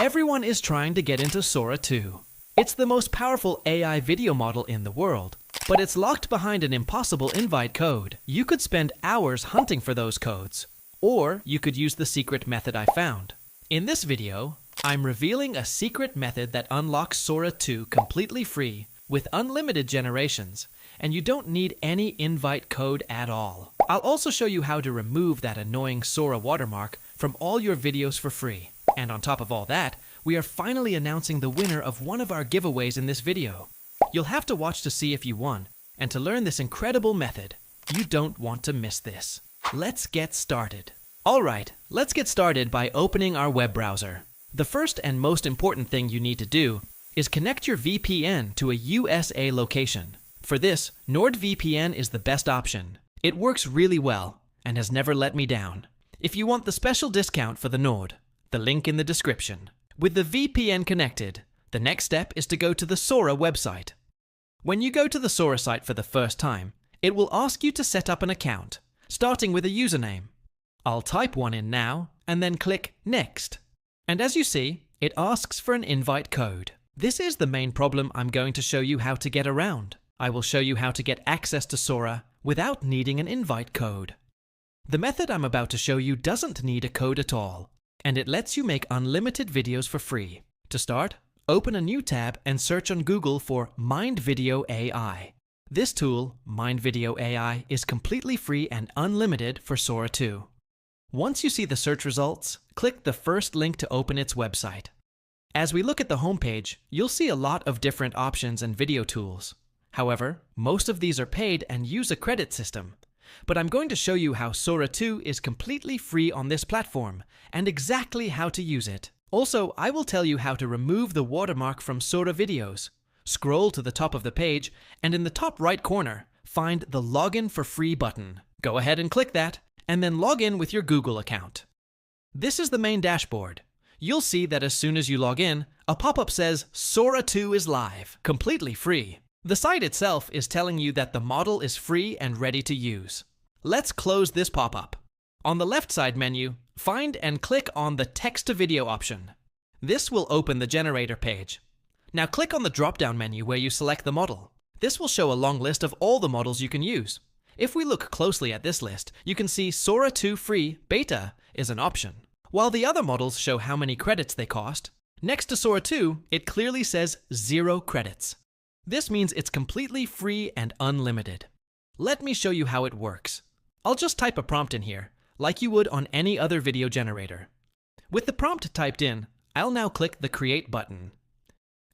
Everyone is trying to get into Sora 2. It's the most powerful AI video model in the world, but it's locked behind an impossible invite code. You could spend hours hunting for those codes, or you could use the secret method I found. In this video, I'm revealing a secret method that unlocks Sora 2 completely free with unlimited generations, and you don't need any invite code at all. I'll also show you how to remove that annoying Sora watermark from all your videos for free. And on top of all that, we are finally announcing the winner of one of our giveaways in this video. You'll have to watch to see if you won, and to learn this incredible method. You don't want to miss this. Let's get started. Alright, let's get started by opening our web browser. The first and most important thing you need to do is connect your VPN to a USA location. For this, NordVPN is the best option. It works really well and has never let me down. If you want the special discount for the Nord, the link in the description. With the VPN connected, the next step is to go to the Sora website. When you go to the Sora site for the first time, it will ask you to set up an account, starting with a username. I'll type one in now and then click Next. And as you see, it asks for an invite code. This is the main problem I'm going to show you how to get around. I will show you how to get access to Sora without needing an invite code. The method I'm about to show you doesn't need a code at all, and it lets you make unlimited videos for free. To start, open a new tab and search on Google for Mind Video AI. This tool, Mind Video AI, is completely free and unlimited for Sora 2. Once you see the search results, click the first link to open its website. As we look at the homepage, you'll see a lot of different options and video tools. However, most of these are paid and use a credit system. But I'm going to show you how Sora 2 is completely free on this platform and exactly how to use it. Also, I will tell you how to remove the watermark from Sora videos. Scroll to the top of the page, and in the top right corner, find the Login for Free button. Go ahead and click that, and then log in with your Google account. This is the main dashboard. You'll see that as soon as you log in, a pop-up says Sora 2 is live, completely free. The site itself is telling you that the model is free and ready to use. Let's close this pop-up. On the left side menu, find and click on the Text to Video option. This will open the generator page. Now click on the drop-down menu where you select the model. This will show a long list of all the models you can use. If we look closely at this list, you can see Sora 2 Free Beta is an option. While the other models show how many credits they cost, next to Sora 2, it clearly says 0 credits. This means it's completely free and unlimited. Let me show you how it works. I'll just type a prompt in here, like you would on any other video generator. With the prompt typed in, I'll now click the Create button.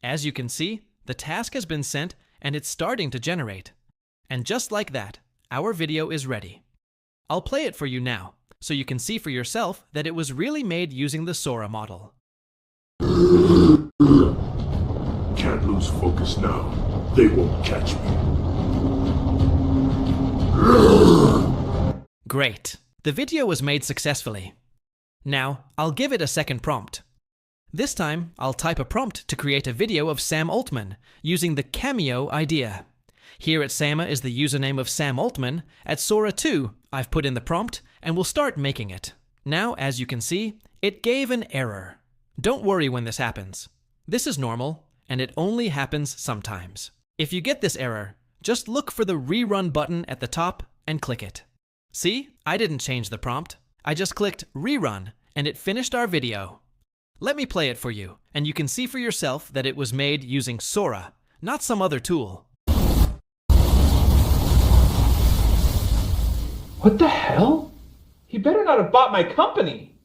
As you can see, the task has been sent and it's starting to generate. And just like that, our video is ready. I'll play it for you now, so you can see for yourself that it was really made using the Sora model. Can't lose focus now. They won't catch me. Great. The video was made successfully. Now, I'll give it a second prompt. This time, I'll type a prompt to create a video of Sam Altman using the cameo idea. Here at Sama is the username of Sam Altman. At Sora 2, I've put in the prompt and we'll start making it. Now, as you can see, it gave an error. Don't worry when this happens. This is normal, and it only happens sometimes. If you get this error, just look for the Rerun button at the top and click it. See, I didn't change the prompt. I just clicked Rerun, and it finished our video. Let me play it for you, and you can see for yourself that it was made using Sora, not some other tool. What the hell? He better not have bought my company.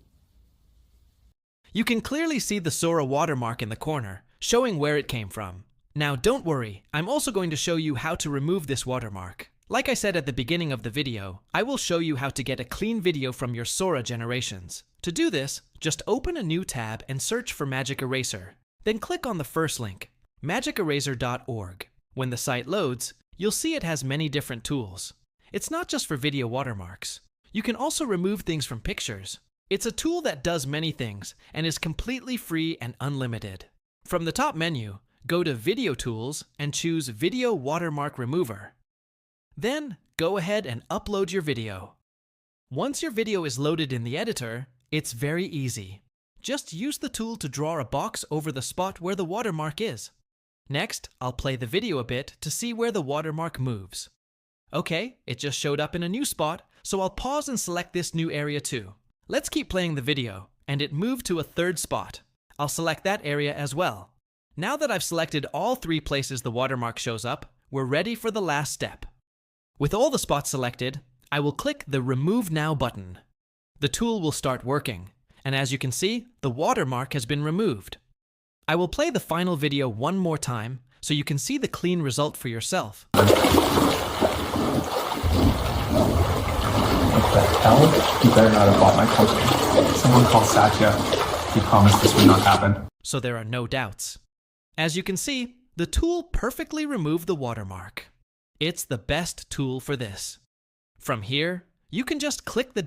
You can clearly see the Sora watermark in the corner, showing where it came from. Now don't worry, I'm also going to show you how to remove this watermark. Like I said at the beginning of the video, I will show you how to get a clean video from your Sora generations. To do this, just open a new tab and search for Magic Eraser. Then click on the first link, magiceraser.org. When the site loads, you'll see it has many different tools. It's not just for video watermarks. You can also remove things from pictures. It's a tool that does many things and is completely free and unlimited. From the top menu, go to Video Tools and choose Video Watermark Remover. Then, go ahead and upload your video. Once your video is loaded in the editor, it's very easy. Just use the tool to draw a box over the spot where the watermark is. Next, I'll play the video a bit to see where the watermark moves. Okay, it just showed up in a new spot, so I'll pause and select this new area too. Let's keep playing the video, and it moved to a third spot. I'll select that area as well. Now that I've selected all 3 places the watermark shows up, we're ready for the last step. With all the spots selected, I will click the Remove Now button. The tool will start working, and as you can see, the watermark has been removed. I will play the final video one more time so you can see the clean result for yourself. What the hell? You better not have bought my company. Someone called Satya. He promised this would not happen. So there are no doubts. As you can see, the tool perfectly removed the watermark. It's the best tool for this. From here, you can just click the